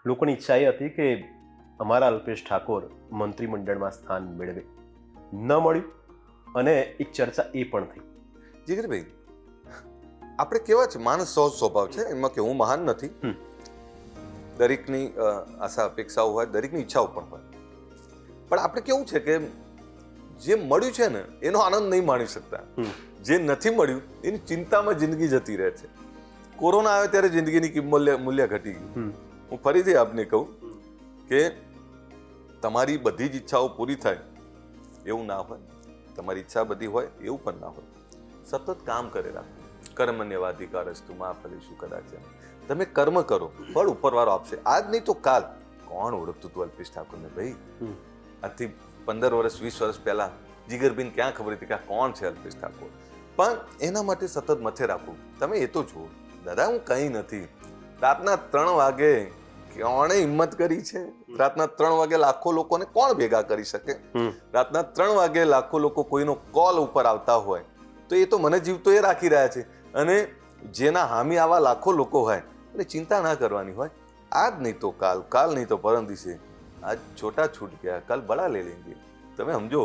લોકોની ઈચ્છા એ હતી કે અમારા અલ્પેશ ઠાકોર મંત્રીમંડળમાં સ્થાન મેળવે. ન મળ્યું અને એક ચર્ચા એ પણ થઈ. જીગરભાઈ, આપણે કેવા છે, માણસ સહજ સ્વભાવ છે, એમાં કે હું મહાન નથી. દરેકની આશા અપેક્ષાઓ હોય, દરેકની ઈચ્છાઓ પણ હોય. પણ આપણે કેવું છે કે જે મળ્યું છે ને એનો આનંદ નહીં માણી શકતા, જે નથી મળ્યું એની ચિંતામાં જિંદગી જતી રહે છે. કોરોના આવે ત્યારે જિંદગીની મૂલ્ય ઘટી ગયું. હું ફરીથી આપને કહું કે તમારી બધી જ ઈચ્છાઓ પૂરી થાય એવું ના હોય, તમારી ઈચ્છા બધી હોય એવું પણ ના હોય. સતત કામ કરે રાખો. કર્મણ્યવાધિકારસ્તુ મા ફલેષુ કદાચન. તમે કર્મ કરો, ફળ ઉપરવાળો આપશે. આજ નહીં તો કાલ. કોણ ઓળખતું હતું અલ્પેશ ઠાકોરને ભાઈ? આજથી 15 વર્ષ 20 વર્ષ પહેલા જીગરબેન ક્યાં ખબર હતી કે આ કોણ છે અલ્પેશ ઠાકોર? પણ એના માટે સતત મથે રાખવું. તમે એ તો જુઓ, દાદા હું કંઈ નથી. રાતના 3 વાગે કોણે હિંમત કરી છે? રાતના 3 વાગે લાખો લોકોને કોણ ભેગા કરી શકે? રાતના 3 વાગે લાખો લોકો કોઈનો કોલ ઉપર આવતા હોય તો એ તો મને જીવતો એ રાખી રહ્યા છે. અને જેના હામી આવા લાખો લોકો હોય એટલે ચિંતા ના કરવાની હોય. આજ નહીં તો કાલ, કાલ નહીં તો પરમ દિવસે. આજ છોટા છૂટ ગયા, કાલ બડા લે લેંગે. તમે સમજો